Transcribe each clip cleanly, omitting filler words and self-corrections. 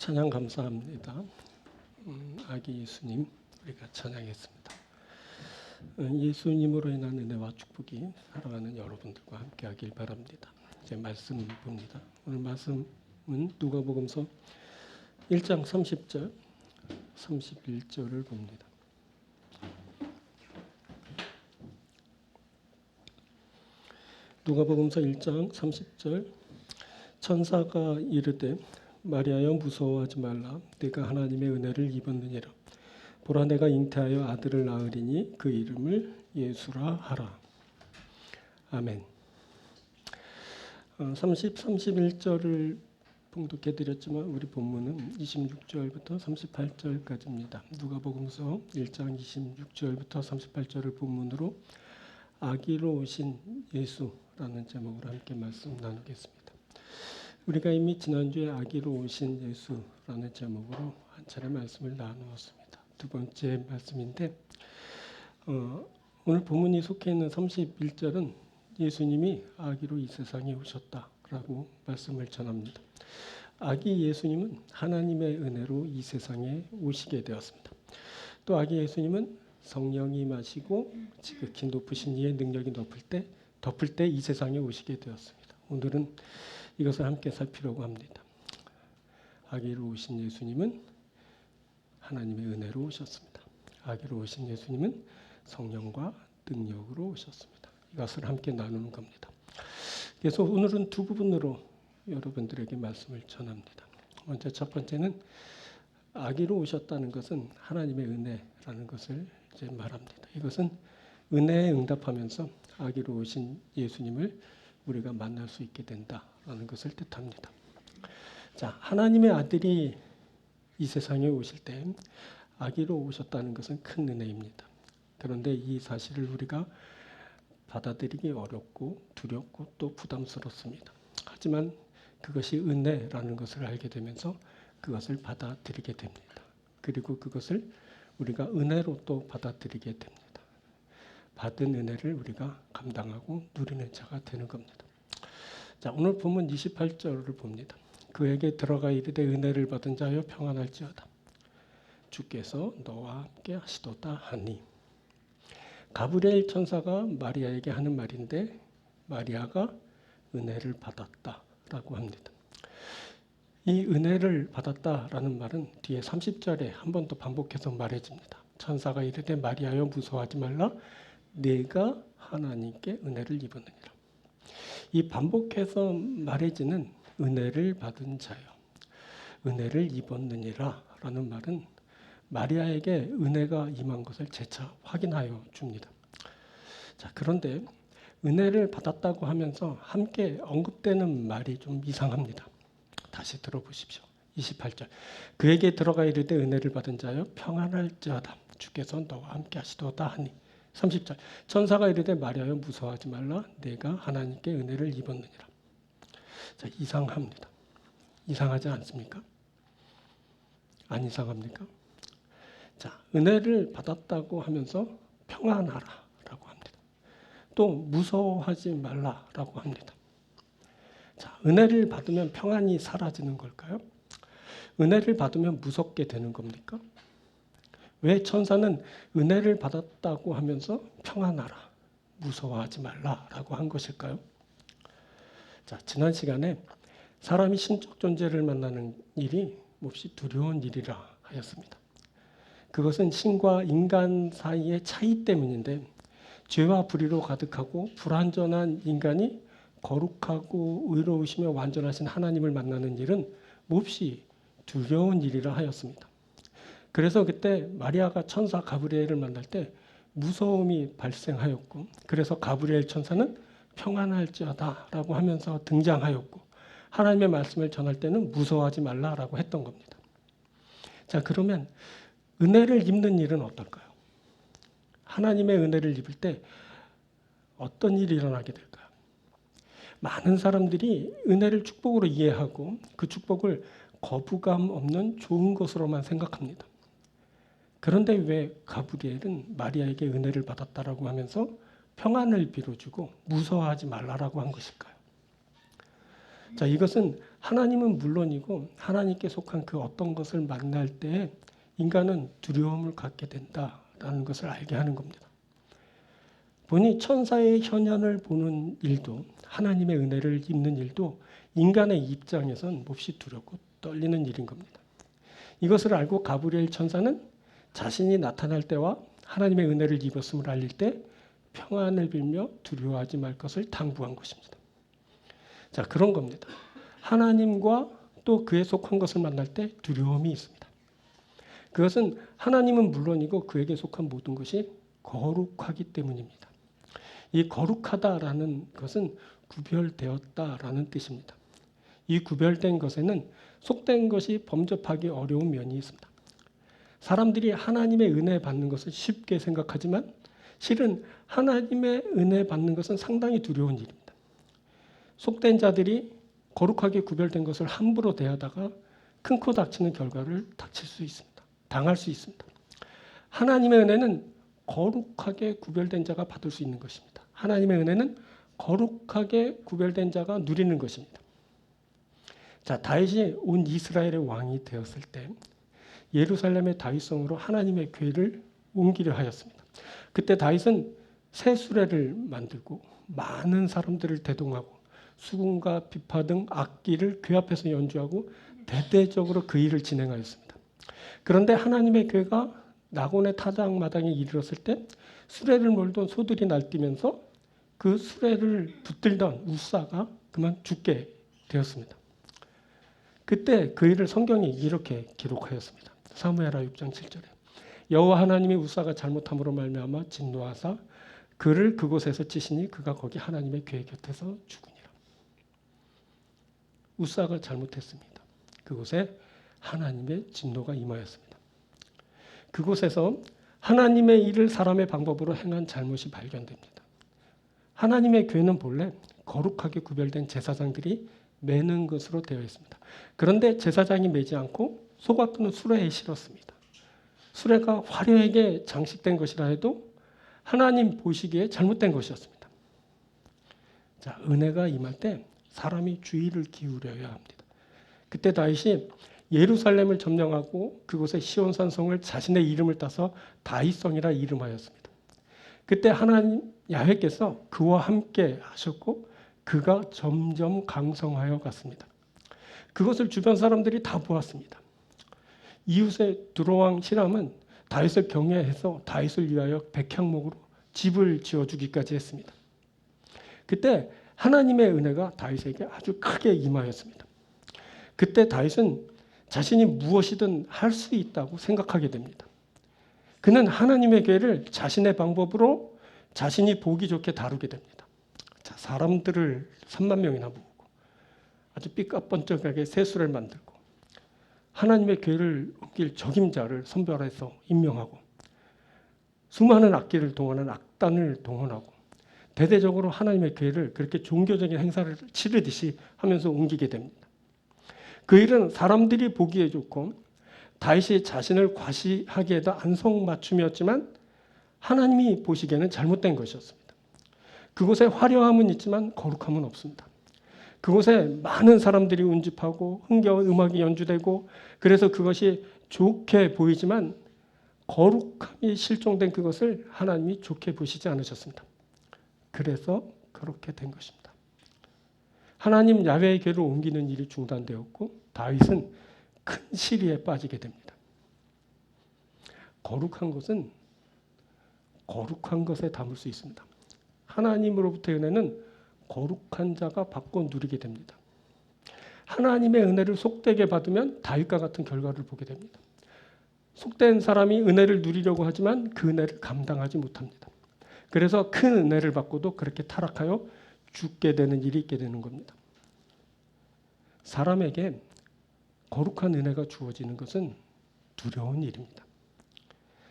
찬양 감사합니다. 아기 예수님 우리가 찬양했습니다. 예수님으로 인한 은혜와 축복이 사랑하는 여러분들과 함께하길 바랍니다. 이제 말씀 봅니다. 오늘 말씀은 누가복음서 1장 30절, 31절을 봅니다. 누가복음서 1장 30절 천사가 이르되 마리아여 무서워하지 말라 네가 하나님의 은혜를 입었느니라 보라 내가 잉태하여 아들을 낳으리니 그 이름을 예수라 하라. 아멘. 31절을 봉독해 드렸지만 우리 본문은 26절부터 38절까지입니다. 누가복음서 1장 26절부터 38절을 본문으로 아기로 오신 예수라는 제목으로 함께 말씀 나누겠습니다. 우리가 이미 지난주에 아기로 오신 예수라는 제목으로 한 차례 말씀을 나누었습니다. 두 번째 말씀인데 오늘 본문이 속해 있는 31절은 예수님이 아기로 이 세상에 오셨다라고 말씀을 전합니다. 아기 예수님은 하나님의 은혜로 이 세상에 오시게 되었습니다. 또 아기 예수님은 성령이 임하시고 지극히 높으신 이의 능력이 덮을 때 이 세상에 오시게 되었습니다. 오늘은 이것을 함께 살피려고 합니다. 아기로 오신 예수님은 하나님의 은혜로 오셨습니다. 아기로 오신 예수님은 성령과 능력으로 오셨습니다. 이것을 함께 나누는 겁니다. 그래서 오늘은 두 부분으로 여러분들에게 말씀을 전합니다. 먼저 첫 번째는 아기로 오셨다는 것은 하나님의 은혜라는 것을 이제 말합니다. 이것은 은혜에 응답하면서 아기로 오신 예수님을 우리가 만날 수 있게 된다라는 것을 뜻합니다. 자, 하나님의 아들이 이 세상에 오실 때 아기로 오셨다는 것은 큰 은혜입니다. 그런데 이 사실을 우리가 받아들이기 어렵고 두렵고 또 부담스럽습니다. 하지만 그것이 은혜라는 것을 알게 되면서 그것을 받아들이게 됩니다. 그리고 그것을 우리가 은혜로 또 받아들이게 됩니다. 받은 은혜를 우리가 감당하고 누리는 자가 되는 겁니다. 자, 오늘 본문 28절을 봅니다. 그에게 들어가 이르되 은혜를 받은 자여 평안할지어다. 주께서 너와 함께 하시도다 하니. 가브리엘 천사가 마리아에게 하는 말인데 마리아가 은혜를 받았다라고 합니다. 이 은혜를 받았다라는 말은 뒤에 30절에 한 번 더 반복해서 말해집니다. 천사가 이르되 마리아여 무서워하지 말라 네가 하나님께 은혜를 입었느니라. 이 반복해서 말해지는 은혜를 받은 자여 은혜를 입었느니라 라는 말은 마리아에게 은혜가 임한 것을 재차 확인하여 줍니다. 자, 그런데 은혜를 받았다고 하면서 함께 언급되는 말이 좀 이상합니다. 다시 들어보십시오. 28절 그에게 들어가 이르되 은혜를 받은 자여 평안할지어다 주께서 너와 함께 하시도다 하니. 30절 천사가 이르되 마리아여 무서워하지 말라 내가 하나님께 은혜를 입었느니라. 자, 이상합니다. 이상하지 않습니까? 안 이상합니까? 자, 은혜를 받았다고 하면서 평안하라라고 합니다. 또 무서워하지 말라라고 합니다. 자, 은혜를 받으면 평안이 사라지는 걸까요? 은혜를 받으면 무섭게 되는 겁니까? 왜 천사는 은혜를 받았다고 하면서 평안하라, 무서워하지 말라라고 한 것일까요? 자, 지난 시간에 사람이 신적 존재를 만나는 일이 몹시 두려운 일이라 하였습니다. 그것은 신과 인간 사이의 차이 때문인데 죄와 불의로 가득하고 불완전한 인간이 거룩하고 의로우시며 완전하신 하나님을 만나는 일은 몹시 두려운 일이라 하였습니다. 그래서 그때 마리아가 천사 가브리엘을 만날 때 무서움이 발생하였고 그래서 가브리엘 천사는 평안할지어다라고 하면서 등장하였고 하나님의 말씀을 전할 때는 무서워하지 말라라고 했던 겁니다. 자, 그러면 은혜를 입는 일은 어떨까요? 하나님의 은혜를 입을 때 어떤 일이 일어나게 될까요? 많은 사람들이 은혜를 축복으로 이해하고 그 축복을 거부감 없는 좋은 것으로만 생각합니다. 그런데 왜 가브리엘은 마리아에게 은혜를 받았다라고 하면서 평안을 빌어주고 무서워하지 말라라고 한 것일까요? 자, 이것은 하나님은 물론이고 하나님께 속한 그 어떤 것을 만날 때 인간은 두려움을 갖게 된다라는 것을 알게 하는 겁니다. 보니 천사의 현현을 보는 일도 하나님의 은혜를 입는 일도 인간의 입장에선 몹시 두렵고 떨리는 일인 겁니다. 이것을 알고 가브리엘 천사는 자신이 나타날 때와 하나님의 은혜를 입었음을 알릴 때 평안을 빌며 두려워하지 말 것을 당부한 것입니다. 자, 그런 겁니다. 하나님과 또 그에 속한 것을 만날 때 두려움이 있습니다. 그것은 하나님은 물론이고 그에게 속한 모든 것이 거룩하기 때문입니다. 이 거룩하다라는 것은 구별되었다라는 뜻입니다. 이 구별된 것에는 속된 것이 범접하기 어려운 면이 있습니다. 사람들이 하나님의 은혜 받는 것을 쉽게 생각하지만 실은 하나님의 은혜 받는 것은 상당히 두려운 일입니다. 속된 자들이 거룩하게 구별된 것을 함부로 대하다가 큰 코 다치는 결과를 당할 수 있습니다. 하나님의 은혜는 거룩하게 구별된 자가 받을 수 있는 것입니다. 하나님의 은혜는 거룩하게 구별된 자가 누리는 것입니다. 자, 다윗이 온 이스라엘의 왕이 되었을 때 예루살렘의 다윗성으로 하나님의 궤를 옮기려 하였습니다. 그때 다윗은 새 수레를 만들고 많은 사람들을 대동하고 수금과 비파 등 악기를 궤 앞에서 연주하고 대대적으로 그 일을 진행하였습니다. 그런데 하나님의 궤가 나곤의 타작마당에 이르렀을 때 수레를 몰던 소들이 날뛰면서 그 수레를 붙들던 우사가 그만 죽게 되었습니다. 그때 그 일을 성경이 이렇게 기록하였습니다. 사무엘하 6장 7절에 여호와 하나님이 우사가 잘못함으로 말미암아 진노하사 그를 그곳에서 치시니 그가 거기 하나님의 궤 곁에서 죽으니라. 우사가 잘못했습니다. 그곳에 하나님의 진노가 임하였습니다. 그곳에서 하나님의 일을 사람의 방법으로 행한 잘못이 발견됩니다. 하나님의 궤는 본래 거룩하게 구별된 제사장들이 매는 것으로 되어 있습니다. 그런데 제사장이 매지 않고 소각도는 수레에 실었습니다. 수레가 화려하게 장식된 것이라 해도 하나님 보시기에 잘못된 것이었습니다. 자, 은혜가 임할 때 사람이 주의를 기울여야 합니다. 그때 다윗이 예루살렘을 점령하고 그곳에 시온산성을 자신의 이름을 따서 다윗성이라 이름하였습니다. 그때 하나님 야훼께서 그와 함께 하셨고 그가 점점 강성하여 갔습니다. 그것을 주변 사람들이 다 보았습니다. 이웃의 두로왕 히람은 다윗을 경외해서 다윗을 위하여 백향목으로 집을 지어주기까지 했습니다. 그때 하나님의 은혜가 다윗에게 아주 크게 임하였습니다. 그때 다윗은 자신이 무엇이든 할 수 있다고 생각하게 됩니다. 그는 하나님의 궤를 자신의 방법으로 자신이 보기 좋게 다루게 됩니다. 자, 사람들을 3만 명이나 모으고 아주 삐까뻔쩍하게 세수를 만들고 하나님의 궤를 옮길 적임자를 선별해서 임명하고 수많은 악기를 동원한 악단을 동원하고 대대적으로 하나님의 궤를 그렇게 종교적인 행사를 치르듯이 하면서 옮기게 됩니다. 그 일은 사람들이 보기에 좋고 다윗이 자신을 과시하기에도 안성맞춤이었지만 하나님이 보시기에는 잘못된 것이었습니다. 그곳에 화려함은 있지만 거룩함은 없습니다. 그곳에 많은 사람들이 운집하고 흥겨운 음악이 연주되고 그래서 그것이 좋게 보이지만 거룩함이 실종된 그것을 하나님이 좋게 보시지 않으셨습니다. 그래서 그렇게 된 것입니다. 하나님 야훼의 궤를 옮기는 일이 중단되었고 다윗은 큰 시리에 빠지게 됩니다. 거룩한 것은 거룩한 것에 담을 수 있습니다. 하나님으로부터의 은혜는 거룩한 자가 받고 누리게 됩니다. 하나님의 은혜를 속되게 받으면 다윗과 같은 결과를 보게 됩니다. 속된 사람이 은혜를 누리려고 하지만 그 은혜를 감당하지 못합니다. 그래서 큰 은혜를 받고도 그렇게 타락하여 죽게 되는 일이 있게 되는 겁니다. 사람에게 거룩한 은혜가 주어지는 것은 두려운 일입니다.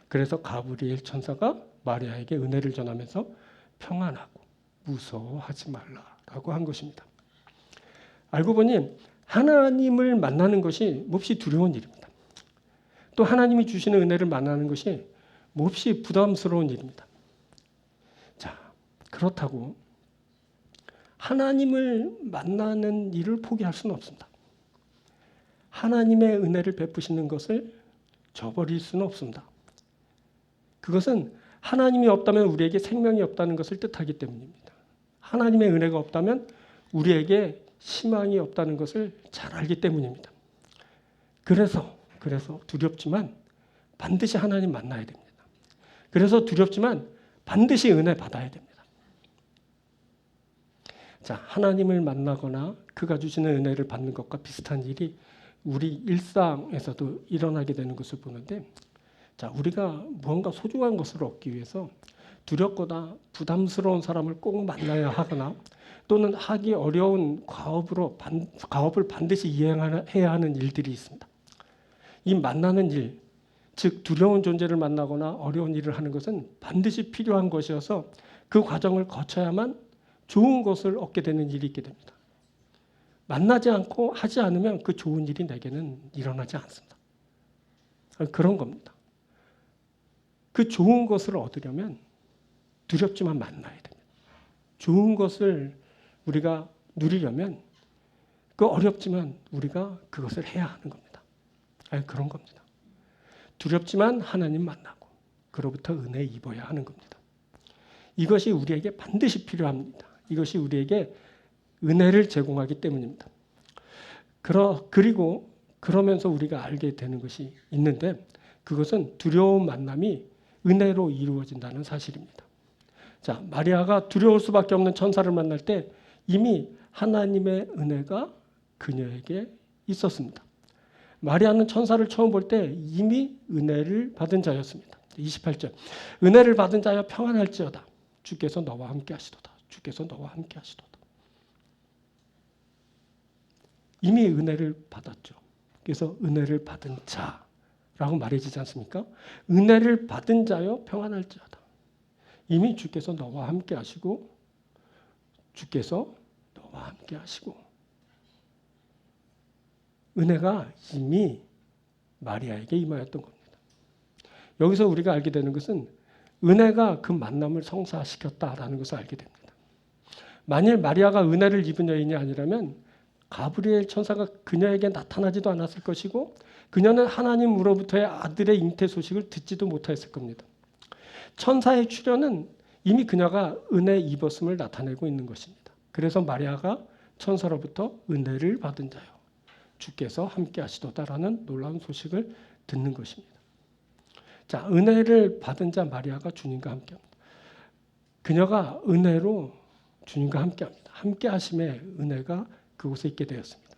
그래서 가브리엘 천사가 마리아에게 은혜를 전하면서 평안하고 무서워하지 말라라고 한 것입니다. 알고 보니 하나님을 만나는 것이 몹시 두려운 일입니다. 또 하나님이 주시는 은혜를 만나는 것이 몹시 부담스러운 일입니다. 자, 그렇다고 하나님을 만나는 일을 포기할 수는 없습니다. 하나님의 은혜를 베푸시는 것을 저버릴 수는 없습니다. 그것은 하나님이 없다면 우리에게 생명이 없다는 것을 뜻하기 때문입니다. 하나님의 은혜가 없다면 우리에게 희망이 없다는 것을 잘 알기 때문입니다. 그래서 두렵지만 반드시 하나님 만나야 됩니다. 그래서 두렵지만 반드시 은혜 받아야 됩니다. 자, 하나님을 만나거나 그가 주시는 은혜를 받는 것과 비슷한 일이 우리 일상에서도 일어나게 되는 것을 보는데, 자, 우리가 무언가 소중한 것을 얻기 위해서 두렵거나 부담스러운 사람을 꼭 만나야 하거나 또는 하기 어려운 과업을 반드시 이행해야 하는 일들이 있습니다. 이 만나는 일, 즉 두려운 존재를 만나거나 어려운 일을 하는 것은 반드시 필요한 것이어서 그 과정을 거쳐야만 좋은 것을 얻게 되는 일이 있게 됩니다. 만나지 않고 하지 않으면 그 좋은 일이 내게는 일어나지 않습니다. 그런 겁니다. 그 좋은 것을 얻으려면 두렵지만 만나야 됩니다. 좋은 것을 우리가 누리려면 그 어렵지만 우리가 그것을 해야 하는 겁니다. 그런 겁니다. 두렵지만 하나님 만나고 그로부터 은혜 입어야 하는 겁니다. 이것이 우리에게 반드시 필요합니다. 이것이 우리에게 은혜를 제공하기 때문입니다. 그리고 그러면서 우리가 알게 되는 것이 있는데, 그것은 두려운 만남이 은혜로 이루어진다는 사실입니다. 자, 마리아가 두려울 수밖에 없는 천사를 만날 때 이미 하나님의 은혜가 그녀에게 있었습니다. 마리아는 천사를 처음 볼 때 이미 은혜를 받은 자였습니다. 28절. 은혜를 받은 자여 평안할지어다. 주께서 너와 함께 하시도다. 주께서 너와 함께 하시도다. 이미 은혜를 받았죠. 그래서 은혜를 받은 자라고 말해지지 않습니까? 은혜를 받은 자여 평안할지어다. 이미 주께서 너와 함께 하시고 주께서 너와 함께 하시고 은혜가 이미 마리아에게 임하였던 겁니다. 여기서 우리가 알게 되는 것은 은혜가 그 만남을 성사시켰다라는 것을 알게 됩니다. 만일 마리아가 은혜를 입은 여인이 아니라면 가브리엘 천사가 그녀에게 나타나지도 않았을 것이고 그녀는 하나님으로부터의 아들의 잉태 소식을 듣지도 못했을 겁니다. 천사의 출현은 이미 그녀가 은혜 입었음을 나타내고 있는 것입니다. 그래서 마리아가 천사로부터 은혜를 받은 자요, 주께서 함께 하시도다라는 놀라운 소식을 듣는 것입니다. 자, 은혜를 받은 자 마리아가 주님과 함께합니다. 그녀가 은혜로 주님과 함께합니다. 함께 하심의 은혜가 그곳에 있게 되었습니다.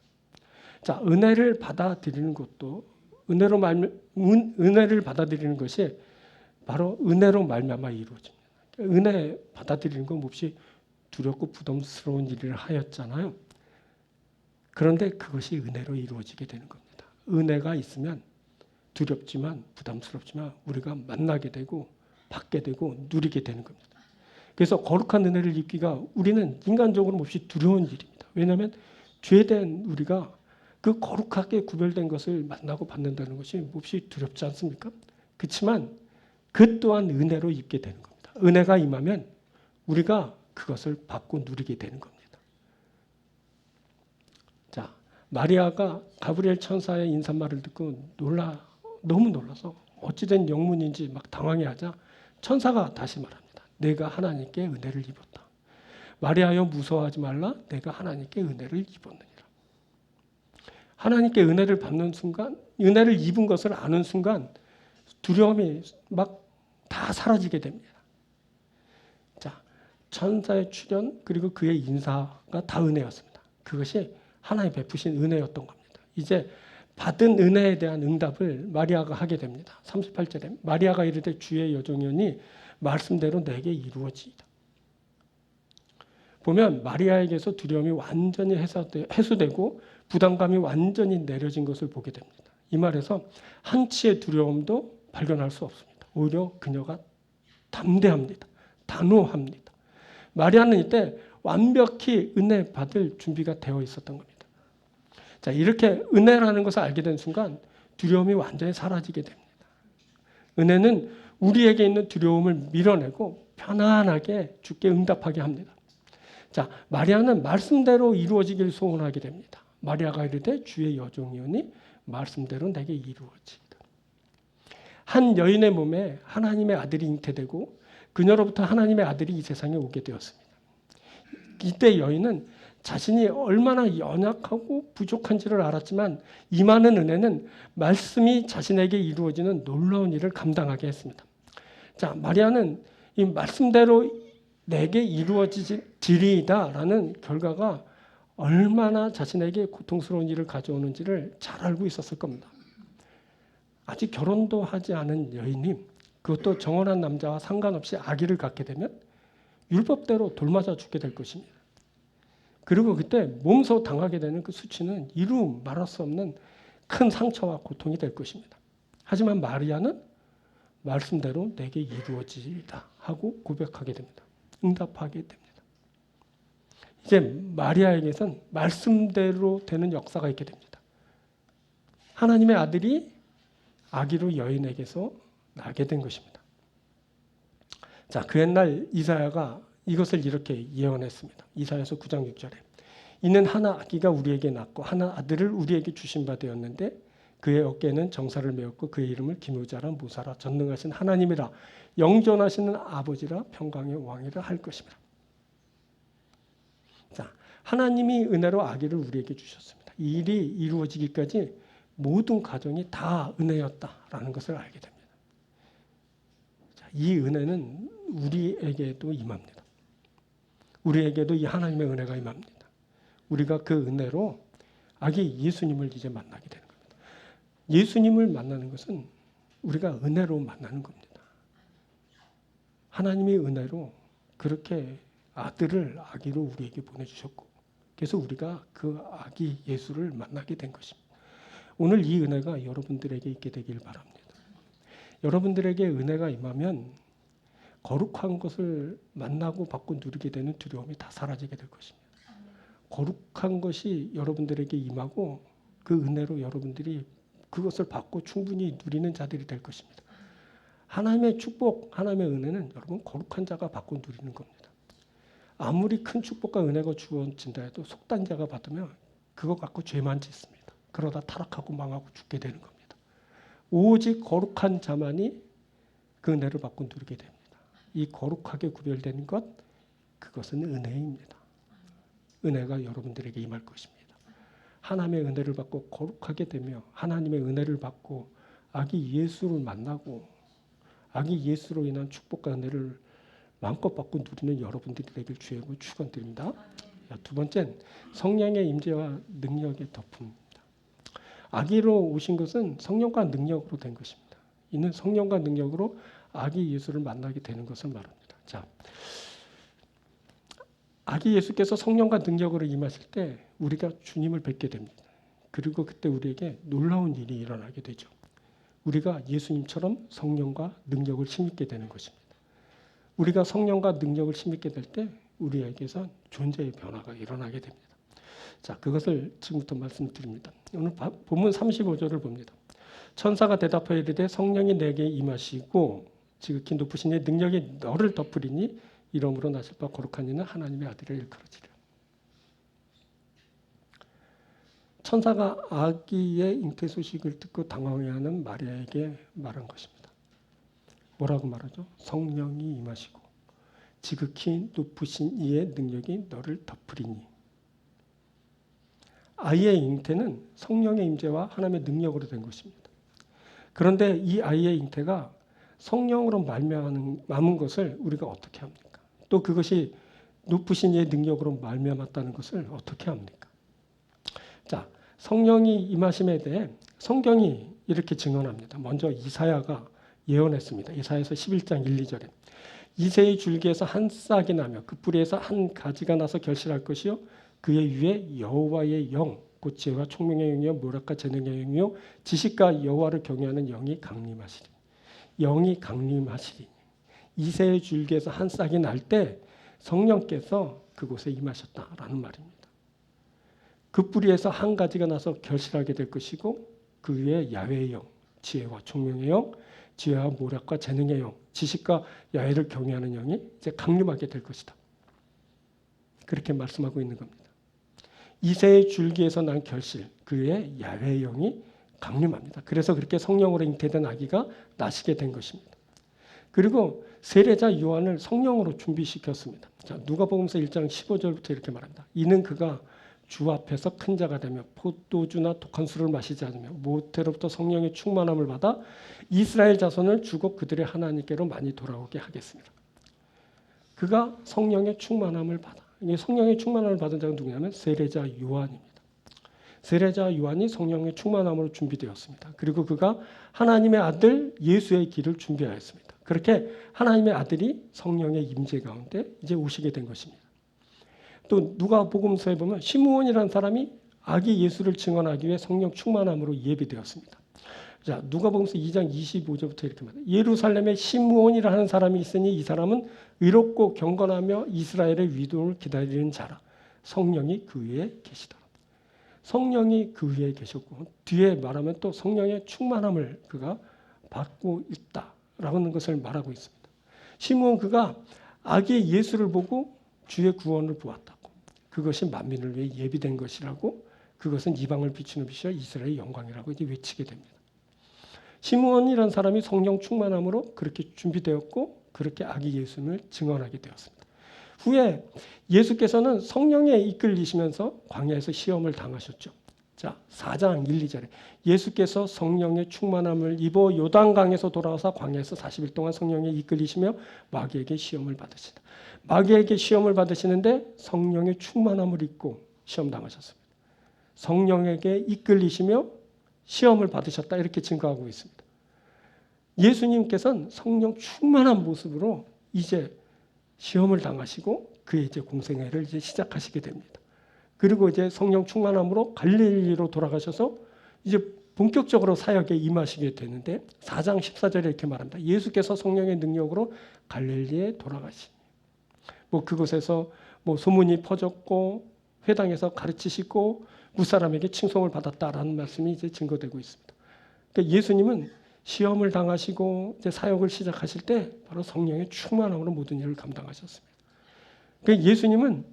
자, 은혜를 받아들이는 것도 은혜를 받아들이는 것이 바로 은혜로 말미암아 이루어집니다. 은혜 받아들이는 건 몹시 두렵고 부담스러운 일을 하였잖아요. 그런데 그것이 은혜로 이루어지게 되는 겁니다. 은혜가 있으면 두렵지만 부담스럽지만 우리가 만나게 되고 받게 되고 누리게 되는 겁니다. 그래서 거룩한 은혜를 입기가 우리는 인간적으로 몹시 두려운 일입니다. 왜냐하면 죄된 우리가 그 거룩하게 구별된 것을 만나고 받는다는 것이 몹시 두렵지 않습니까? 그렇지만 그 또한 은혜로 입게 되는 겁니다. 은혜가 임하면 우리가 그것을 받고 누리게 되는 겁니다. 자, 마리아가 가브리엘 천사의 인사말을 듣고 너무 놀라서 어찌된 영문인지 막 당황해하자 천사가 다시 말합니다. 내가 하나님께 은혜를 입었다. 마리아여 무서워하지 말라. 내가 하나님께 은혜를 입었느니라. 하나님께 은혜를 받는 순간, 은혜를 입은 것을 아는 순간 두려움이 막 다 사라지게 됩니다. 자, 천사의 출현 그리고 그의 인사가 다 은혜였습니다. 그것이 하나님 베푸신 은혜였던 겁니다. 이제 받은 은혜에 대한 응답을 마리아가 하게 됩니다. 38절에 마리아가 이르되 주의 여종이오니 말씀대로 내게 이루어지이다. 보면 마리아에게서 두려움이 완전히 해소되고 부담감이 완전히 내려진 것을 보게 됩니다. 이 말에서 한치의 두려움도 발견할 수 없습니다. 오히려 그녀가 담대합니다. 단호합니다. 마리아는 이때 완벽히 은혜 받을 준비가 되어 있었던 겁니다. 자, 이렇게 은혜라는 것을 알게 된 순간 두려움이 완전히 사라지게 됩니다. 은혜는 우리에게 있는 두려움을 밀어내고 편안하게 주께 응답하게 합니다. 자, 마리아는 말씀대로 이루어지길 소원하게 됩니다. 마리아가 이르되 주의 여종이오니 말씀대로 내게 이루어지이다. 한 여인의 몸에 하나님의 아들이 잉태되고 그녀로부터 하나님의 아들이 이 세상에 오게 되었습니다. 이때 여인은 자신이 얼마나 연약하고 부족한지를 알았지만 이 많은 은혜는 말씀이 자신에게 이루어지는 놀라운 일을 감당하게 했습니다. 자, 마리아는 이 말씀대로 내게 이루어지리이다라는 결과가 얼마나 자신에게 고통스러운 일을 가져오는지를 잘 알고 있었을 겁니다. 아직 결혼도 하지 않은 여인이 그것도 정혼한 남자와 상관없이 아기를 갖게 되면 율법대로 돌맞아 죽게 될 것입니다. 그리고 그때 몸소 당하게 되는 그 수치는 이루 말할 수 없는 큰 상처와 고통이 될 것입니다. 하지만 마리아는 말씀대로 내게 이루어지리이다 하고 고백하게 됩니다. 응답하게 됩니다. 이제 마리아에게선 말씀대로 되는 역사가 있게 됩니다. 하나님의 아들이 아기로 여인에게서 나게 된 것입니다. 자, 그 옛날 이사야가 이것을 이렇게 예언했습니다. 이사야서 9장 6절에 이는 하나 아기가 우리에게 낳고 하나 아들을 우리에게 주신 바 되었는데 그의 어깨에는 정사를 메었고 그의 이름을 기묘자라 모사라 전능하신 하나님이라 영존하시는 아버지라 평강의 왕이라 할 것입니다. 자, 하나님이 은혜로 아기를 우리에게 주셨습니다. 이 일이 이루어지기까지 모든 과정이 다 은혜였다라는 것을 알게 됩니다. 자, 이 은혜는 우리에게도 임합니다. 우리에게도 이 하나님의 은혜가 임합니다. 우리가 그 은혜로 아기 예수님을 이제 만나게 되는 겁니다. 예수님을 만나는 것은 우리가 은혜로 만나는 겁니다. 하나님이 은혜로 그렇게 아들을 아기로 우리에게 보내주셨고 그래서 우리가 그 아기 예수를 만나게 된 것입니다. 오늘 이 은혜가 여러분들에게 있게 되길 바랍니다. 여러분들에게 은혜가 임하면 거룩한 것을 만나고 받고 누리게 되는 두려움이 다 사라지게 될 것입니다. 거룩한 것이 여러분들에게 임하고 그 은혜로 여러분들이 그것을 받고 충분히 누리는 자들이 될 것입니다. 하나님의 축복, 하나님의 은혜는 여러분 거룩한 자가 받고 누리는 겁니다. 아무리 큰 축복과 은혜가 주어진다 해도 속단 자가 받으면 그거 갖고 죄만 짓습니다. 그러다 타락하고 망하고 죽게 되는 겁니다. 오직 거룩한 자만이 그 은혜를 받고 누리게 됩니다. 이 거룩하게 구별된 것, 그것은 은혜입니다. 은혜가 여러분들에게 임할 것입니다. 하나님의 은혜를 받고 거룩하게 되며 하나님의 은혜를 받고 아기 예수를 만나고 아기 예수로 인한 축복과 은혜를 마음껏 받고 누리는 여러분들이 되길 주의 이름으로 축원드립니다. 두 번째는 성령의 임재와 능력의 덮음입니다. 아기로 오신 것은 성령과 능력으로 된 것입니다. 이는 성령과 능력으로 아기 예수를 만나게 되는 것을 말합니다. 자, 아기 예수께서 성령과 능력으로 임하실 때 우리가 주님을 뵙게 됩니다. 그리고 그때 우리에게 놀라운 일이 일어나게 되죠. 우리가 예수님처럼 성령과 능력을 힘입게 되는 것입니다. 우리가 성령과 능력을 힘입게 될 때 우리에게서 존재의 변화가 일어나게 됩니다. 자, 그것을 지금부터 말씀드립니다. 오늘 본문 35절을 봅니다. 천사가 대답하여 이르되 성령이 내게 임하시고 지극히 높으신 이의 능력이 너를 덮으리니 이러므로 나실 바 거룩한 이는 하나님의 아들을 일컬어지리라. 천사가 아기의 잉태 소식을 듣고 당황해하는 마리아에게 말한 것입니다. 뭐라고 말하죠? 성령이 임하시고 지극히 높으신 이의 능력이 너를 덮으리니. 아이의 잉태는 성령의 임재와 하나님의 능력으로 된 것입니다. 그런데 이 아이의 잉태가 성령으로 말미암은 것을 우리가 어떻게 합니까? 또 그것이 높으신 이의 능력으로 말미암았다는 것을 어떻게 합니까? 자, 성령이 임하심에 대해 성경이 이렇게 증언합니다. 먼저 이사야가 예언했습니다. 이사야서 11장 1, 2절에 이새의 줄기에서 한 싹이 나며 그 뿌리에서 한 가지가 나서 결실할 것이요 그의 위에 여호와의 영 곧 지혜와 총명의 영이요 모략과 재능의 영이요 지식과 여호와를 경외하는 영이 강림하시리. 영이 강림하시리. 이새의 줄기에서 한 싹이 날 때 성령께서 그곳에 임하셨다라는 말입니다. 그 뿌리에서 한 가지가 나서 결실하게 될 것이고 그 위에 야훼의 영, 지혜와 총명의 영, 지혜와 모략과 재능의 영, 지식과 야훼를 경외하는 영이 이제 강림하게 될 것이다. 그렇게 말씀하고 있는 겁니다. 이새의 줄기에서 난 결실, 그의 야훼의 영이 강림합니다. 그래서 그렇게 성령으로 잉태된 아기가 나시게 된 것입니다. 그리고 세례자 요한을 성령으로 준비시켰습니다. 자, 누가복음서 1장 15절부터 이렇게 말합니다. 이는 그가 주 앞에서 큰 자가 되며 포도주나 독한 술을 마시지 않으며 모태로부터 성령의 충만함을 받아 이스라엘 자손을 주고 그들의 하나님께로 많이 돌아오게 하겠습니다. 그가 성령의 충만함을 받아. 이게 성령의 충만함을 받은 자가 누구냐면 세례자 요한입니다. 세례자 요한이 성령의 충만함으로 준비되었습니다. 그리고 그가 하나님의 아들 예수의 길을 준비하였습니다. 그렇게 하나님의 아들이 성령의 임재 가운데 이제 오시게 된 것입니다. 또 누가복음서에 보면 시므온이라는 사람이 아기 예수를 증언하기 위해 성령 충만함으로 예비되었습니다. 자, 누가복음서 2장 25절부터 이렇게 말합니다. 예루살렘에 시므온이라는 사람이 있으니 이 사람은 의롭고 경건하며 이스라엘의 위도를 기다리는 자라. 성령이 그 위에 계시더라. 성령이 그 위에 계셨고 뒤에 말하면 또 성령의 충만함을 그가 받고 있다라는 것을 말하고 있습니다. 시므온 그가 아기 예수를 보고 주의 구원을 보았다고. 그것이 만민을 위해 예비된 것이라고, 그것은 이방을 비추는 빛이여 이스라엘의 영광이라고 이제 외치게 됩니다. 시므온이라는 사람이 성령 충만함으로 그렇게 준비되었고 그렇게 아기 예수님을 증언하게 되었습니다. 후에 예수께서는 성령에 이끌리시면서 광야에서 시험을 당하셨죠. 자, 4장 1, 2절에 예수께서 성령의 충만함을 입어 요단강에서 돌아와서 광야에서 40일 동안 성령에 이끌리시며 마귀에게 시험을 받으시다. 마귀에게 시험을 받으시는데 성령의 충만함을 입고 시험 당하셨습니다. 성령에게 이끌리시며 시험을 받으셨다 이렇게 증거하고 있습니다. 예수님께서는 성령 충만한 모습으로 이제 시험을 당하시고 그의 이제 공생애를 이제 시작하시게 됩니다. 그리고 이제 성령 충만함으로 갈릴리로 돌아가셔서 이제 본격적으로 사역에 임하시게 되는데 4장 14절에 이렇게 말합니다. 예수께서 성령의 능력으로 갈릴리에 돌아가시니 그곳에서 소문이 퍼졌고 회당에서 가르치시고 무사람에게 칭송을 받았다라는 말씀이 이제 증거되고 있습니다. 그러니까 예수님은 시험을 당하시고 이제 사역을 시작하실 때 바로 성령의 충만함으로 모든 일을 감당하셨습니다. 그러니까 예수님은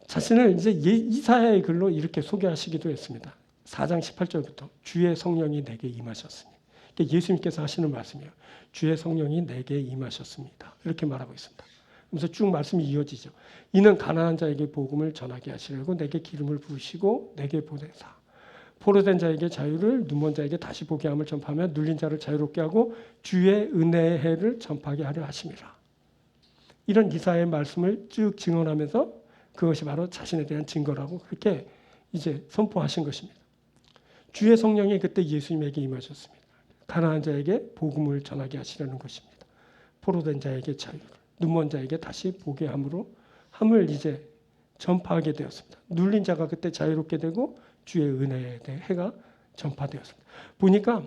자신을 이제 이사야의 글로 이렇게 소개하시기도 했습니다. 4장 18절부터 주의 성령이 내게 임하셨으니. 그러니까 예수님께서 하시는 말씀이에요. 주의 성령이 내게 임하셨습니다. 이렇게 말하고 있습니다. 그래서 쭉 말씀이 이어지죠. 이는 가난한 자에게 복음을 전하게 하시려고 내게 기름을 부으시고 내게 보내사 포로된 자에게 자유를 눈먼 자에게 다시 보게 함을 전파하며 눌린 자를 자유롭게 하고 주의 은혜의 해를 전파하게 하려 하심이라. 이런 이사야의 말씀을 쭉 증언하면서 그것이 바로 자신에 대한 증거라고 그렇게 이제 선포하신 것입니다. 주의 성령이 그때 예수님에게 임하셨습니다. 가난한 자에게 복음을 전하게 하시려는 것입니다. 포로된 자에게 자유를, 눈먼 자에게 다시 보게 함을 이제 전파하게 되었습니다. 눌린 자가 그때 자유롭게 되고 주의 은혜의 해가 전파되었습니다. 보니까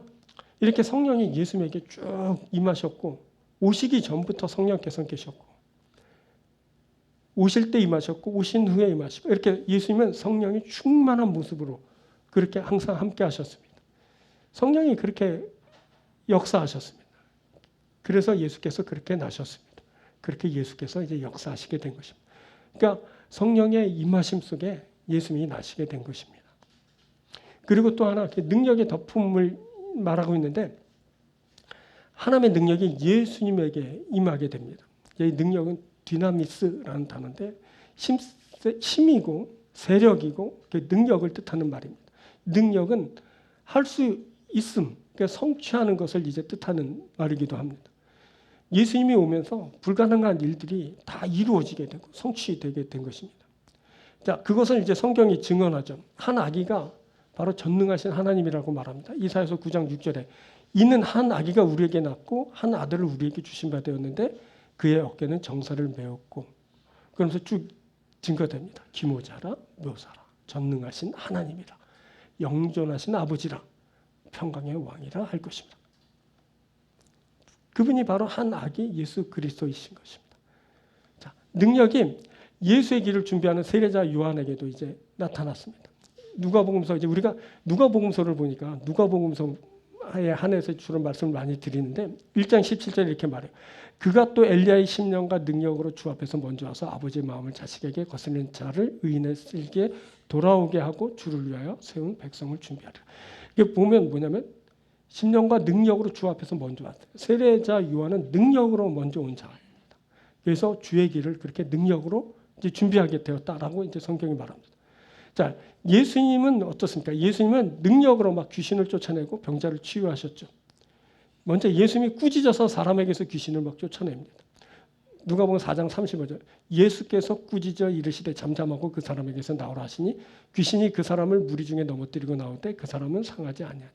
이렇게 성령이 예수님에게 쭉 임하셨고 오시기 전부터 성령께서 계셨고 오실 때 임하셨고 오신 후에 임하시고 이렇게 예수님은 성령이 충만한 모습으로 그렇게 항상 함께 하셨습니다. 성령이 그렇게 역사하셨습니다. 그래서 예수께서 그렇게 나셨습니다. 그렇게 예수께서 이제 역사하시게 된 것입니다. 그러니까 성령의 임하심 속에 예수님이 나시게 된 것입니다. 그리고 또 하나 능력의 덮음을 말하고 있는데 하나님의 능력이 예수님에게 임하게 됩니다. 이 능력은 디나미스라는 단어인데 힘이고 세력이고 능력을 뜻하는 말입니다. 능력은 할 수 있음, 그러니까 성취하는 것을 이제 뜻하는 말이기도 합니다. 예수님이 오면서 불가능한 일들이 다 이루어지게 되고 성취되게 된 것입니다. 자, 그것을 이제 성경이 증언하죠. 한 아기가 바로 전능하신 하나님이라고 말합니다. 이사야서 9장 6절에 이는 한 아기가 우리에게 낳고 한 아들을 우리에게 주신 바 되었는데 그의 어깨는 정사를 메었고 그러면서 쭉 증거됩니다. 기모자라 묘사라 전능하신 하나님이라 영존하신 아버지라 평강의 왕이라 할 것입니다. 그분이 바로 한 아기 예수 그리스도이신 것입니다. 자, 능력이 예수의 길을 준비하는 세례자 요한에게도 이제 나타났습니다. 누가복음서 이제 우리가 누가복음서를 보니까 누가복음서에 한해서 주로 말씀을 많이 드리는데 1장 17절에 이렇게 말해요. 그가 또 엘리야의 심령과 능력으로 주 앞에서 먼저 와서 아버지의 마음을 자식에게 거스르는 자를 의인의 쓸기에 돌아오게 하고 주를 위하여 세운 백성을 준비하리라. 이게 보면 뭐냐면 심령과 능력으로 주 앞에서 먼저 왔어요. 세례자 요한은 능력으로 먼저 온 자입니다. 그래서 주의 길을 그렇게 능력으로 이제 준비하게 되었다라고 이제 성경이 말합니다. 자, 예수님은 어떻습니까? 예수님은 능력으로 막 귀신을 쫓아내고 병자를 치유하셨죠. 먼저 예수님이 꾸짖어서 사람에게서 귀신을 막 쫓아냅니다. 누가복음 4장 35절. 예수께서 꾸짖어 이르시되 잠잠하고 그 사람에게서 나오라 하시니 귀신이 그 사람을 무리 중에 넘어뜨리고 나올 때 그 사람은 상하지 아니하니라.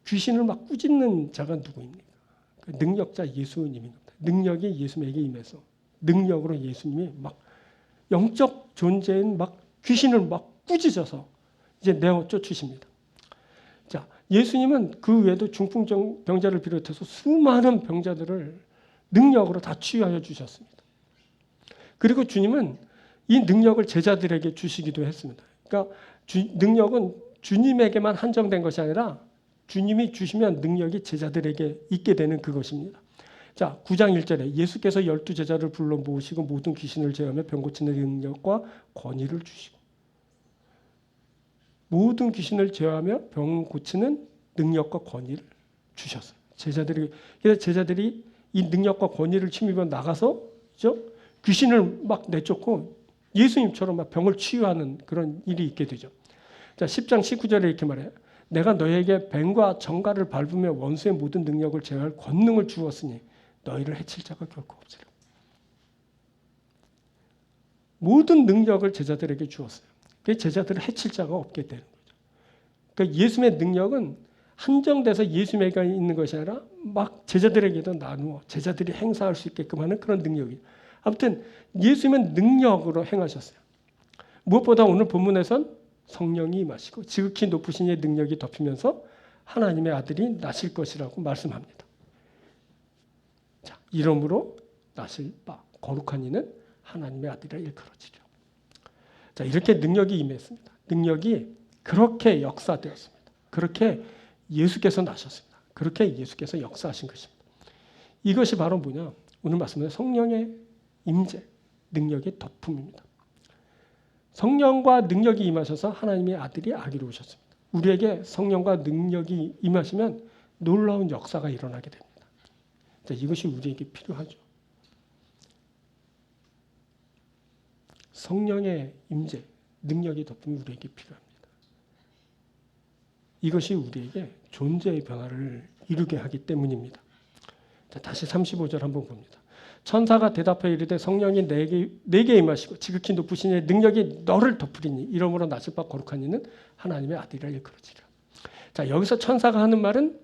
귀신을 막 꾸짖는 자가 누구입니까? 그 능력자 예수님입니다. 능력이 예수님에게 임해서 능력으로 예수님이 막 영적 존재인 막 귀신을 막 꾸짖어서 이제 내어 쫓으십니다. 자, 예수님은 그 외에도 중풍 병자를 비롯해서 수많은 병자들을 능력으로 다 치유하여 주셨습니다. 그리고 주님은 이 능력을 제자들에게 주시기도 했습니다. 그러니까 능력은 주님에게만 한정된 것이 아니라 주님이 주시면 능력이 제자들에게 있게 되는 그것입니다. 자, 9장 1절에 예수께서 12제자를 불러 모으시고 모든 귀신을 제어하며 병 고치는 능력과 권위를 주시고 모든 귀신을 제어하며 병 고치는 능력과 권위를 주셨어요. 그래서 제자들이 이 능력과 권위를 침입해 나가서 그죠? 귀신을 막 내쫓고 예수님처럼 막 병을 치유하는 그런 일이 있게 되죠. 자, 10장 19절에 이렇게 말해요. 내가 너에게 뱀과 정갈을 밟으며 원수의 모든 능력을 제어할 권능을 주었으니 너희를 해칠 자가 결코 없으리라. 모든 능력을 제자들에게 주었어요. 그래서 제자들을 해칠 자가 없게 되는 거죠. 그러니까 예수님의 능력은 한정돼서 예수님에게 있는 것이 아니라 막 제자들에게도 나누어 제자들이 행사할 수 있게끔 하는 그런 능력이에요. 아무튼 예수님은 능력으로 행하셨어요. 무엇보다 오늘 본문에선 성령이 임하시고 지극히 높으신 이의 능력이 덮이면서 하나님의 아들이 나실 것이라고 말씀합니다. 자, 이러므로 나실 바 거룩한 이는 하나님의 아들이라 일컬어지죠. 자, 이렇게 능력이 임했습니다. 능력이 그렇게 역사되었습니다. 그렇게 예수께서 나셨습니다. 그렇게 예수께서 역사하신 것입니다. 이것이 바로 뭐냐? 오늘 말씀드린 성령의 임재, 능력의 덮음입니다. 성령과 능력이 임하셔서 하나님의 아들이 아기로 오셨습니다. 우리에게 성령과 능력이 임하시면 놀라운 역사가 일어나게 됩니다. 자, 이것이 우리에게 필요하죠. 성령의 임재, 능력의 덮음이 우리에게 필요합니다. 이것이 우리에게 존재의 변화를 이루게 하기 때문입니다. 자, 다시 35절 한번 봅니다. 천사가 대답하여 이르되 성령이 내게 임하시고 지극히 높으신 이의 능력이 너를 덮으리니 이러므로 나실 바 거룩한 이는 하나님의 아들이라 일컬어지리라. 자, 여기서 천사가 하는 말은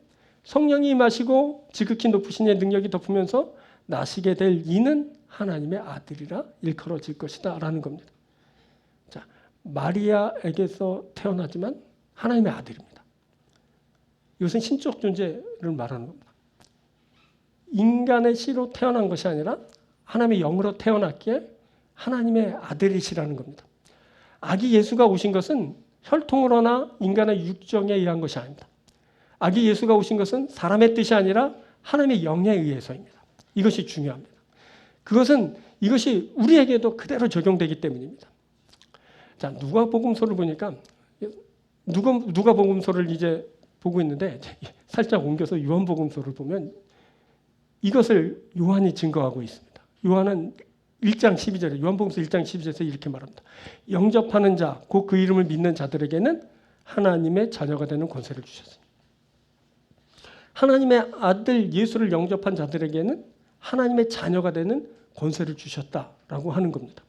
성령이 임하시고 지극히 높으신 이의 능력이 덮으면서 나시게 될 이는 하나님의 아들이라 일컬어질 것이다 라는 겁니다. 자, 마리아에게서 태어나지만 하나님의 아들입니다. 이것은 신적 존재를 말하는 겁니다. 인간의 씨로 태어난 것이 아니라 하나님의 영으로 태어났기에 하나님의 아들이시라는 겁니다. 아기 예수가 오신 것은 혈통으로나 인간의 육정에 의한 것이 아닙니다. 아기 예수가 오신 것은 사람의 뜻이 아니라 하나님의 영에 의해서입니다. 이것이 중요합니다. 이것이 우리에게도 그대로 적용되기 때문입니다. 자, 누가복음서를 보니까 누가복음서를 이제 보고 있는데 살짝 옮겨서 요한복음서를 보면 이것을 요한이 증거하고 있습니다. 요한은 1장 12절에 요한복음서 1장 12절에서 이렇게 말합니다. 영접하는 자, 곧 그 이름을 믿는 자들에게는 하나님의 자녀가 되는 권세를 주셨습니다. 하나님의 아들 예수를 영접한 자들에게는 하나님의 자녀가 되는 권세를 주셨다라고 하는 겁니다.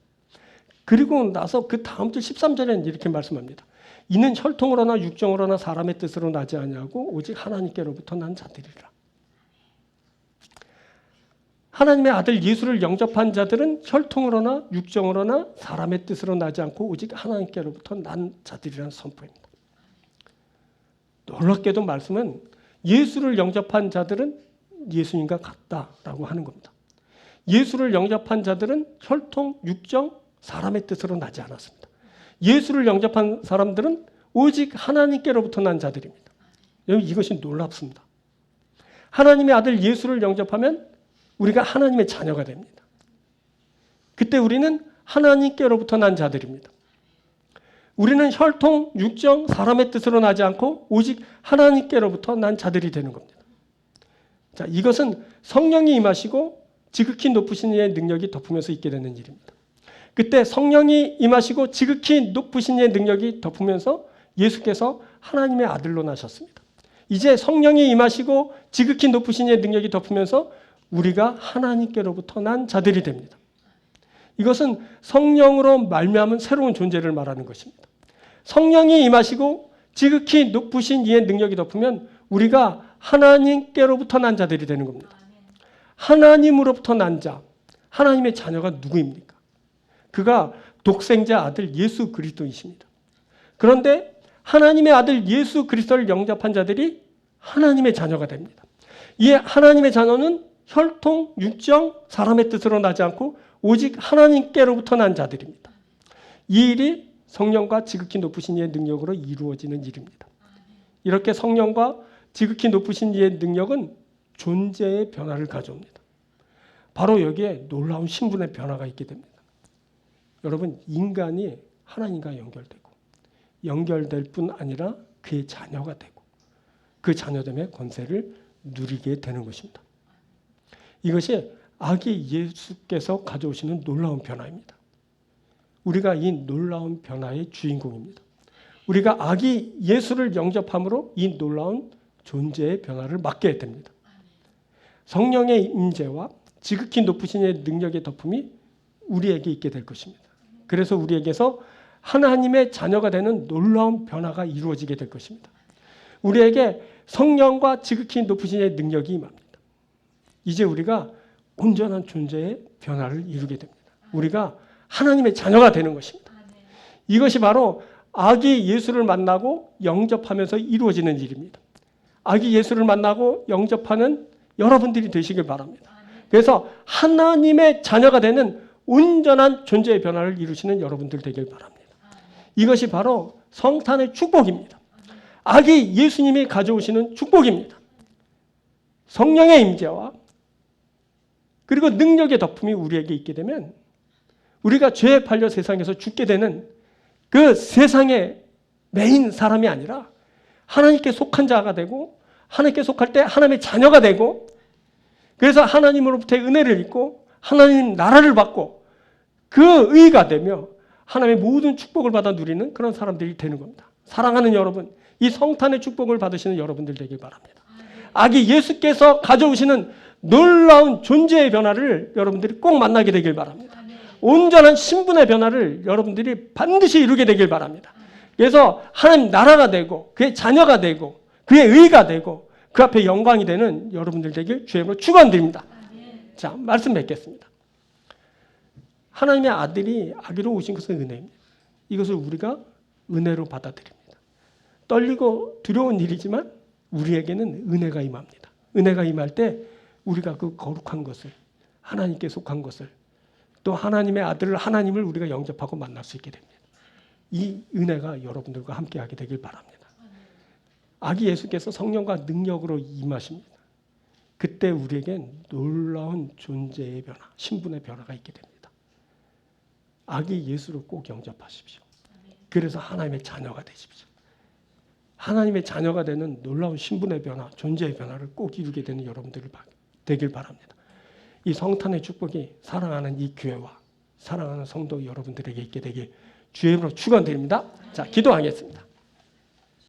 그리고 나서 그 다음 절 13절에는 이렇게 말씀합니다. 이는 혈통으로나 육정으로나 사람의 뜻으로 나지 아니하고 오직 하나님께로부터 난 자들이라. 하나님의 아들 예수를 영접한 자들은 혈통으로나 육정으로나 사람의 뜻으로 나지 않고 오직 하나님께로부터 난 자들이라는 선포입니다. 놀랍게도 말씀은 예수를 영접한 자들은 예수님과 같다라고 하는 겁니다. 예수를 영접한 자들은 혈통, 육정, 사람의 뜻으로 나지 않았습니다. 예수를 영접한 사람들은 오직 하나님께로부터 난 자들입니다. 이것이 놀랍습니다. 하나님의 아들 예수를 영접하면 우리가 하나님의 자녀가 됩니다. 그때 우리는 하나님께로부터 난 자들입니다. 우리는 혈통, 육정, 사람의 뜻으로 나지 않고 오직 하나님께로부터 난 자들이 되는 겁니다. 자, 이것은 성령이 임하시고 지극히 높으신 이의 능력이 덮으면서 있게 되는 일입니다. 그때 성령이 임하시고 지극히 높으신 이의 능력이 덮으면서 예수께서 하나님의 아들로 나셨습니다. 이제 성령이 임하시고 지극히 높으신 이의 능력이 덮으면서 우리가 하나님께로부터 난 자들이 됩니다. 이것은 성령으로 말미암은 새로운 존재를 말하는 것입니다. 성령이 임하시고 지극히 높으신 이의 능력이 덮으면 우리가 하나님께로부터 난 자들이 되는 겁니다. 하나님으로부터 난 자, 하나님의 자녀가 누구입니까? 그가 독생자 아들 예수 그리스도이십니다. 그런데 하나님의 아들 예수 그리스도를 영접한 자들이 하나님의 자녀가 됩니다. 이 하나님의 자녀는 혈통, 육정, 사람의 뜻으로 나지 않고 오직 하나님께로부터 난 자들입니다. 이 일이 성령과 지극히 높으신 이의 능력으로 이루어지는 일입니다. 이렇게 성령과 지극히 높으신 이의 능력은 존재의 변화를 가져옵니다. 바로 여기에 놀라운 신분의 변화가 있게 됩니다. 여러분, 인간이 하나님과 연결될 뿐 아니라 그의 자녀가 되고 그 자녀됨의 권세를 누리게 되는 것입니다. 이것이 아기 예수께서 가져오시는 놀라운 변화입니다. 우리가 이 놀라운 변화의 주인공입니다. 우리가 아기 예수를 영접함으로 이 놀라운 존재의 변화를 맞게 됩니다. 성령의 임재와 지극히 높으신 이의 능력의 덮음이 우리에게 있게 될 것입니다. 그래서 우리에게서 하나님의 자녀가 되는 놀라운 변화가 이루어지게 될 것입니다. 우리에게 성령과 지극히 높으신 이의 능력이 임합니다. 이제 우리가 온전한 존재의 변화를 이루게 됩니다. 우리가 하나님의 자녀가 되는 것입니다. 이것이 바로 아기 예수를 만나고 영접하면서 이루어지는 일입니다. 아기 예수를 만나고 영접하는 여러분들이 되시길 바랍니다. 그래서 하나님의 자녀가 되는 온전한 존재의 변화를 이루시는 여러분들 되길 바랍니다. 이것이 바로 성탄의 축복입니다. 아기 예수님이 가져오시는 축복입니다. 성령의 임재와 그리고 능력의 덮음이 우리에게 있게 되면 우리가 죄에 팔려 세상에서 죽게 되는 그 세상의 메인 사람이 아니라 하나님께 속한 자가 되고 하나님께 속할 때 하나님의 자녀가 되고 그래서 하나님으로부터의 은혜를 입고 하나님 나라를 받고 그 의가 되며 하나님의 모든 축복을 받아 누리는 그런 사람들이 되는 겁니다. 사랑하는 여러분, 이 성탄의 축복을 받으시는 여러분들 되길 바랍니다. 아기 예수께서 가져오시는 놀라운 존재의 변화를 여러분들이 꼭 만나게 되길 바랍니다. 온전한 신분의 변화를 여러분들이 반드시 이루게 되길 바랍니다. 그래서 하나님 나라가 되고 그의 자녀가 되고 그의 의가 되고 그 앞에 영광이 되는 여러분들 되길 주의 이름으로 축원드립니다. 자, 말씀 뵙겠습니다. 하나님의 아들이 아기로 오신 것은 은혜입니다. 이것을 우리가 은혜로 받아들입니다. 떨리고 두려운 일이지만 우리에게는 은혜가 임합니다. 은혜가 임할 때 우리가 그 거룩한 것을 하나님께 속한 것을 또 하나님의 아들을 하나님을 우리가 영접하고 만날 수 있게 됩니다. 이 은혜가 여러분들과 함께하게 되길 바랍니다. 아기 예수께서 성령과 능력으로 임하십니다. 그때 우리에겐 놀라운 존재의 변화, 신분의 변화가 있게 됩니다. 아기 예수를 꼭 영접하십시오. 그래서 하나님의 자녀가 되십시오. 하나님의 자녀가 되는 놀라운 신분의 변화, 존재의 변화를 꼭 이루게 되는 여러분들이 되길 바랍니다. 이 성탄의 축복이 사랑하는 이 교회와 사랑하는 성도 여러분들에게 있게 되길 주의 이름으로 축원드립니다. 자, 기도하겠습니다.